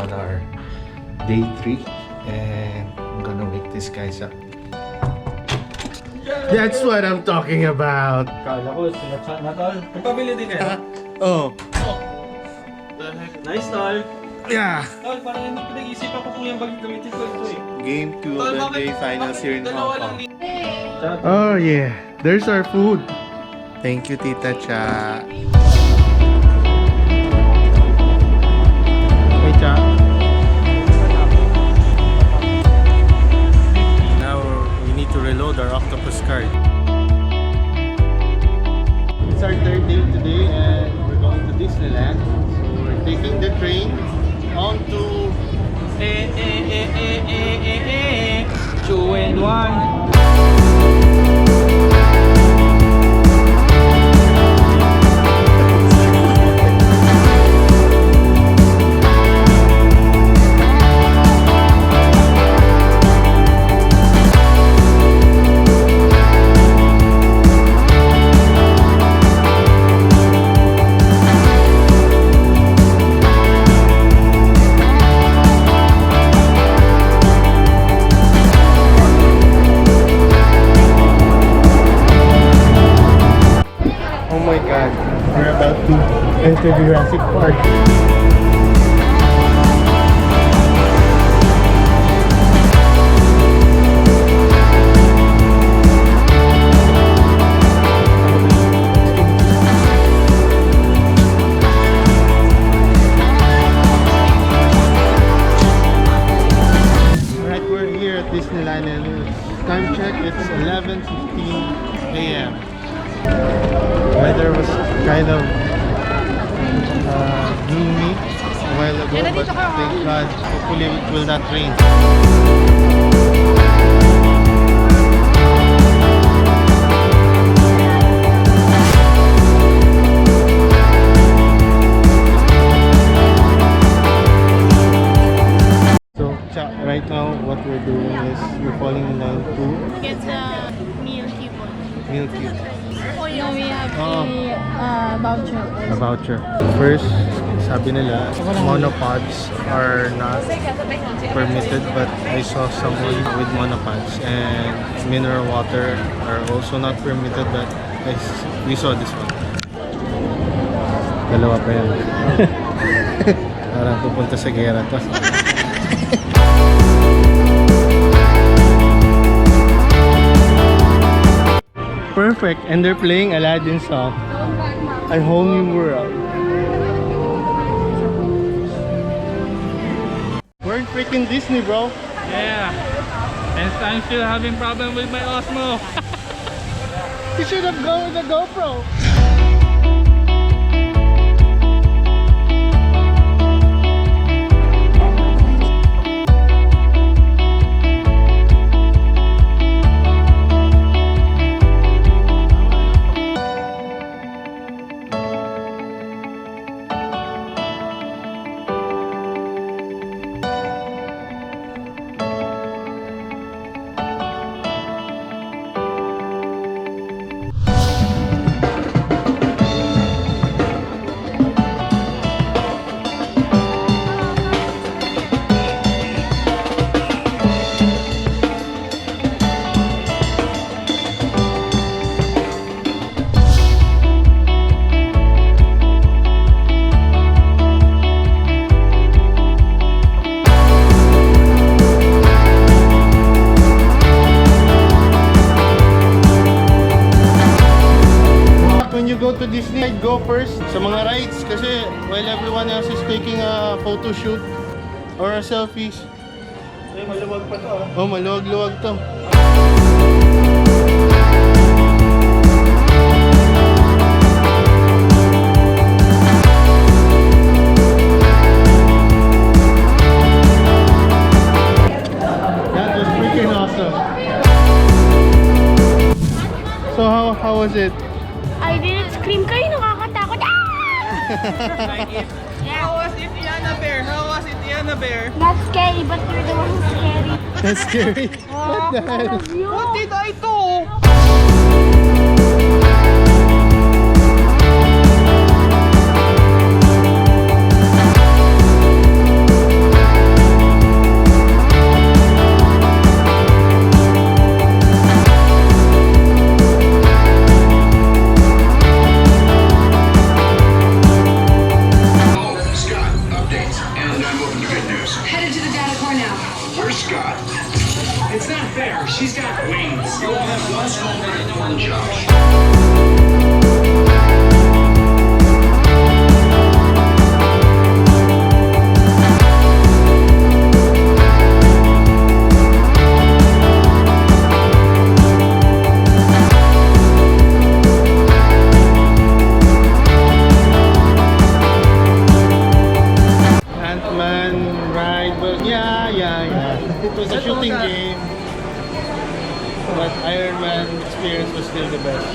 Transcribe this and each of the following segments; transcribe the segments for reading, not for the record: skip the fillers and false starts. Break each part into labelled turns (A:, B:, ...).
A: on our day 3 and I'm gonna wake these guys up. That's what I'm talking about.
B: Kala ko, sinachat na tol. Nagpabili din kayo?
A: Oh.
B: Nice tol.
A: Yeah.
B: Tol, parang hindi pinag-isipan ko kung yung bag gamitin ko ito eh.
A: Game 2 of the day finals here in Hong Kong.
B: Chat.
A: Oh yeah, there's our food. Thank you, Tita Cha. Hey, Cha. Now we need to reload our octopus card. It's our third day today and we're going to Disneyland. So we're taking the train on to
B: 2 and 1.
A: We're about to enter Jurassic Park. Alright, we're here at Disneyland and time check, it's 11:15 a.m. Weather was kind of gloomy a while ago, but thank God, hopefully it will not rain. So, right now what we're doing is we're falling in line to
C: Get the meal coupon.
A: meal cube.
C: No, we have a voucher.
A: A voucher. First, sabi nila, monopods are not permitted, but I saw someone with monopods, and mineral water are also not permitted, but we saw this one. Dalawa pa yan. Parang pupunta sa gera to. Perfect, and they're playing Aladdin's song, A Whole New World. We're in freaking Disney, bro.
B: Yeah. And I'm still having problem with my Osmo.
A: You should have gone with the GoPro. Go to Disney, I'd go first sa mga rides kasi while everyone else is taking a photo shoot or a selfies.
B: Ay, maluwag pa to ah.
A: Oh, maluwag-luwag to. That was freaking awesome. So how was it?
C: I didn't scream kayo, nakakatakot.
B: Like it. How was it, Iana Bear? How was it, Iana Bear?
C: Not scary, but you're the one who's scary.
A: That's scary. What the hell?
B: What did I do?
D: mascot. It's not fair. She's got wings. You'll have one small minute for the judge.
A: Ant-Man ride, but yeah. It was a shooting game. But Iron Man experience was still the best.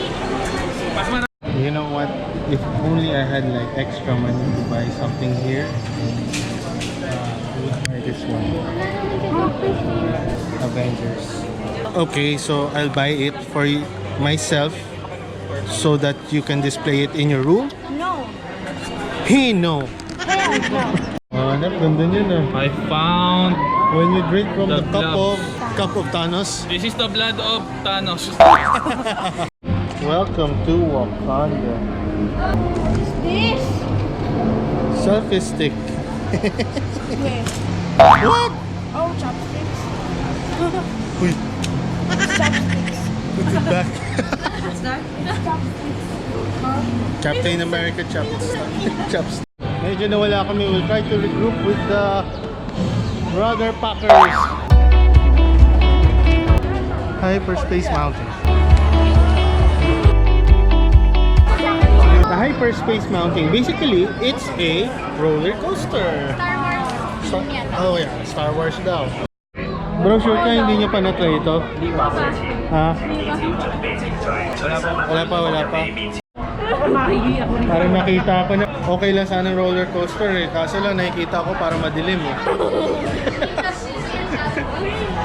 A: You know what? If only I had like extra money to buy something here, I would buy this one. Avengers. Okay, so I'll buy it for myself so that you can display it in your room.
C: No.
A: Hey, no.
C: Hell no.
A: Hanap, ganda yun ah.
B: I found
A: When you drink from the
B: The
A: cup of Thanos.
B: this is the blood of Thanos.
A: Welcome to Wakanda.
C: This?
A: Selfie stick.
C: Wait.
A: What?
C: Oh, chopsticks.
A: Uy,
C: Chopsticks.
A: put it back.
C: What's that? Chopsticks.
A: Captain America chopstick. Medyo nawala kami. We'll try to regroup with the brother Packers. Hyperspace Mountain. The Hyperspace Mountain, basically, it's a roller coaster.
C: Star Wars.
A: Oh yeah, Star Wars daw. Bro, sure ka hindi nyo pa na-try ito? Ha? Wala pa. Parang nakita ko na okay lang sana roller coaster eh. Kaso lang nakikita ko para madilim eh.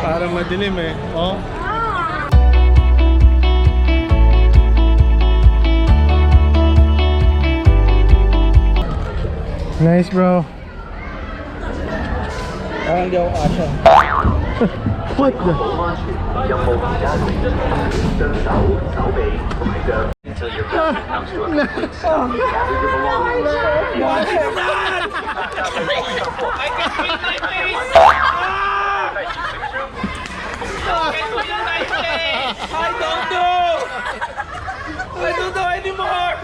A: Para madilim eh. Oh. Nice bro.
B: Parang di ako kasha.
A: What the?
D: Until your family comes to a complete stop. Gather your belongings.
B: I can feel my face! I don't know anymore!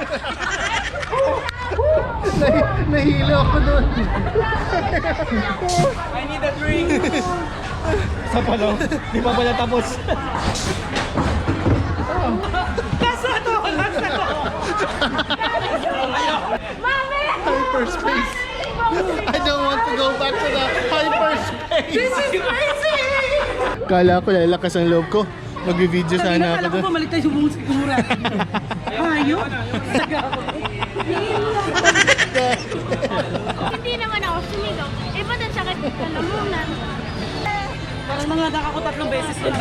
A: Nahilo ako doon.
B: I need a drink! Sa palo, di pa pala tapos. Lasa to!
A: Hyperspace. I don't want to go back to the hyperspace.
C: This is crazy!
A: Kala ko lalakas ang loob ko. Mag-video sana ako doon.
E: Bumalik tayo sa kumura. Ayaw?
C: Hindi naman ako sumigaw. Eh, ba't ang sakit ko lalamunan?
E: Parang mga nakako 3 beses yun.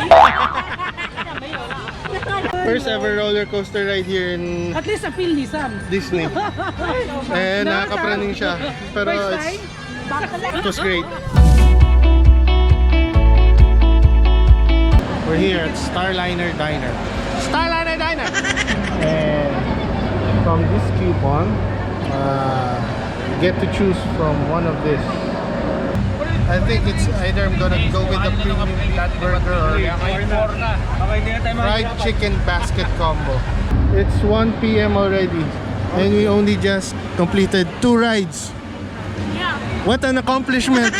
A: First ever roller coaster ride here in
E: At least appeal ni Sam.
A: Disney. Eh, nakakapraning siya. Pero it was great. We're here at Starliner Diner. Starliner Diner! And from this coupon, get to choose from one of this. I think it's either I'm gonna go with the premium flat burger or fried chicken basket combo. It's 1 p.m. already, and we only just completed 2 rides.
C: Yeah.
A: What an accomplishment!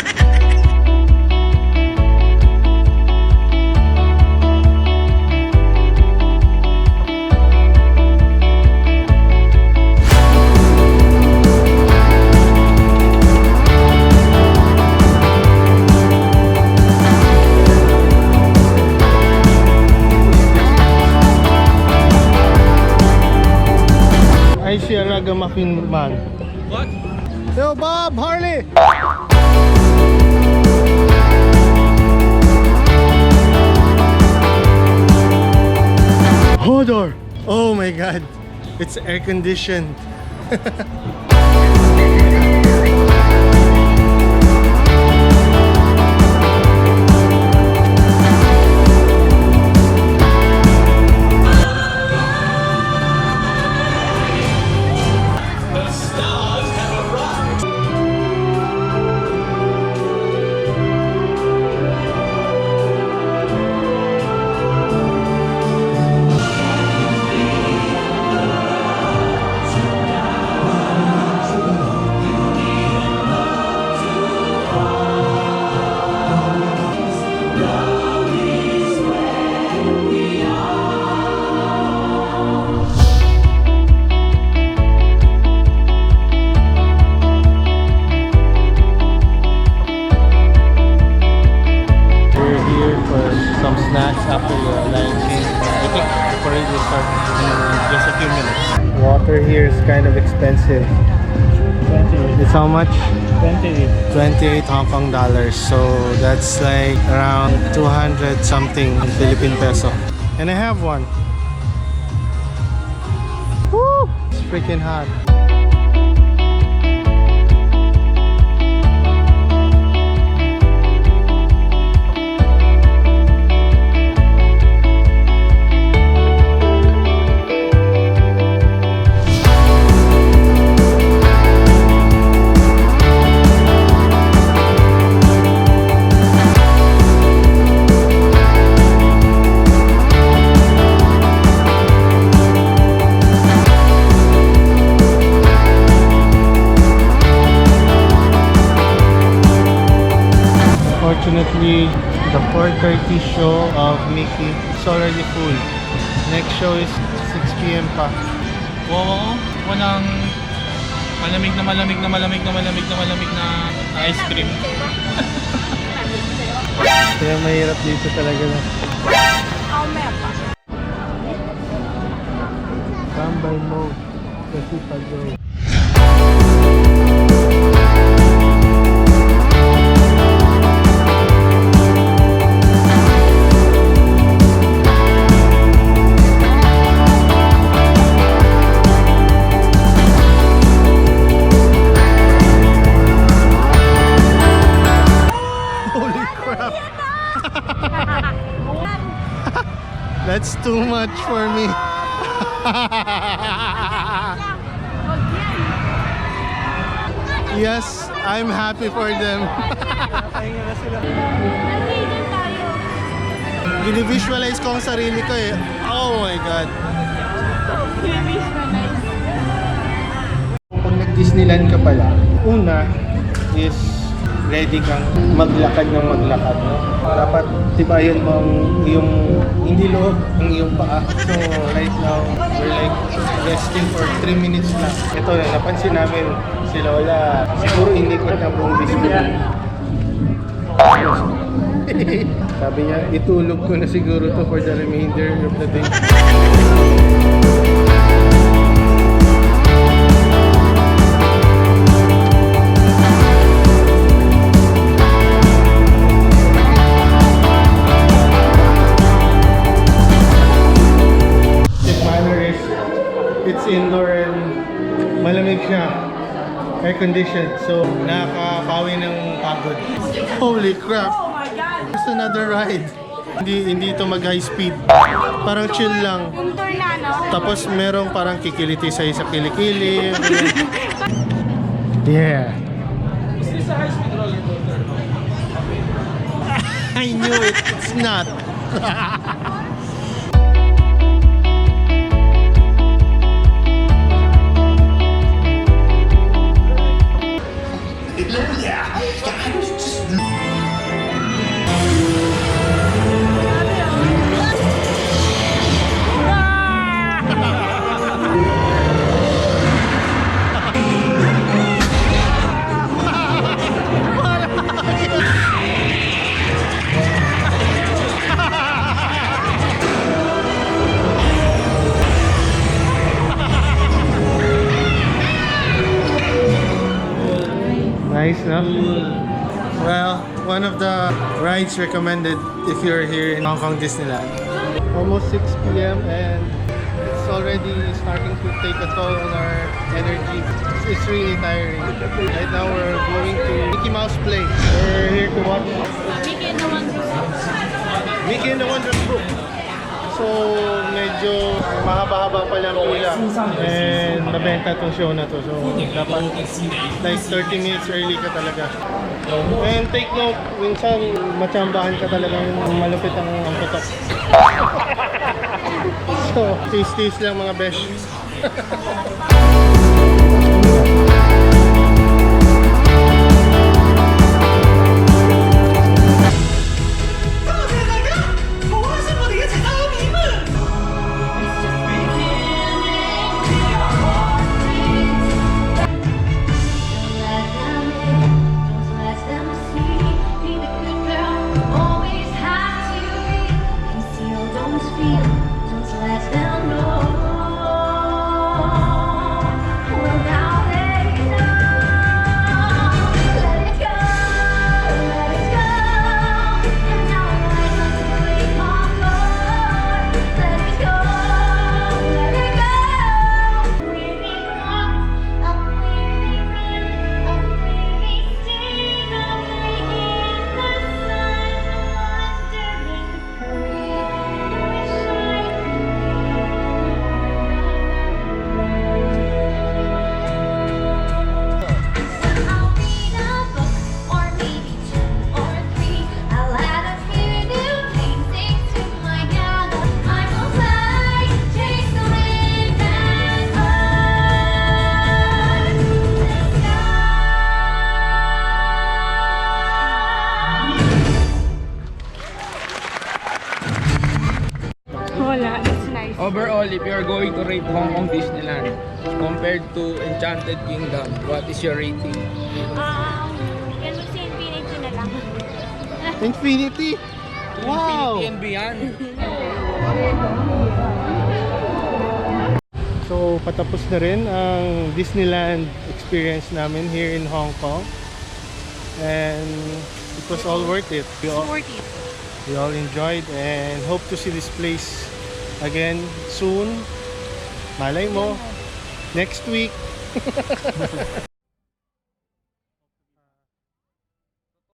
A: I see a ragamuffin man.
B: What?
A: Yo, Bob Harley! Hodor! Oh my god, it's air conditioned. after the Lion King. I think the parade will start in just a few minutes. Water here is kind of expensive.
B: 28.
A: It's how much?
B: 28.
A: 28 Hong Kong dollars. So that's like around 200 something in Philippine peso. And I have one. Woo! It's freaking hot. Unfortunately, the 4:30 show of Mickey is already full. Next show is 6 p.m. pa.
B: Oo, walang malamig na ice cream.
A: Kaya mahirap dito talaga na. Tambay mode. Kasi pag-go. That's too much for me. Yes, I'm happy for them. Gini-visualize ko ang sarili ko eh. Oh my God. Kung nag-Disneyland ka pala, una is ready kang maglakad ng maglakad, no? Dapat tibayan mo yung hindi loob ng iyong paa. So right now, we're like resting for 3 minutes na. Ito, napansin namin si Lola, siguro inikot na buong Disneyland. Sabi niya, itulog ko na siguro to for the remainder of the day. Indoor and malamig siya, air conditioned, so nakakapawi ng pagod. Holy crap! It's another ride. Hindi ito mag high speed, parang chill lang.
C: Indoor na, no?
A: Tapos merong parang kikiliti sa isa kilikili. Yeah.
B: Is this a high-speed roller coaster?
A: I knew it. It's not. Nice, no? Well, one of the rides recommended if you're here in Hong Kong Disneyland. Almost 6 p.m. and it's already starting to take a toll on our energy. It's really tiring. Right now we're going to Mickey Mouse Play. We're here to watch
C: Mickey and the Wondrous Brook.
A: Mickey and the Wondrous Brook. So, medyo mahaba-haba pa lang pila and nabenta tong show na to. So, dapat like 30 minutes early ka talaga. And take note, minsan matsambahan ka talaga yung malupit ang putok. So, taste lang mga besh.
B: overall, if you are going to rate Hong Kong Disneyland compared to Enchanted Kingdom, what is your rating?
C: Yan mo si Infinity na lang.
A: Infinity! Wow!
B: Infinity and beyond.
A: So, patapos na rin ang Disneyland experience namin here in Hong Kong. And it was all worth it. We all enjoyed and hope to see this place again soon. Malay mo, next week.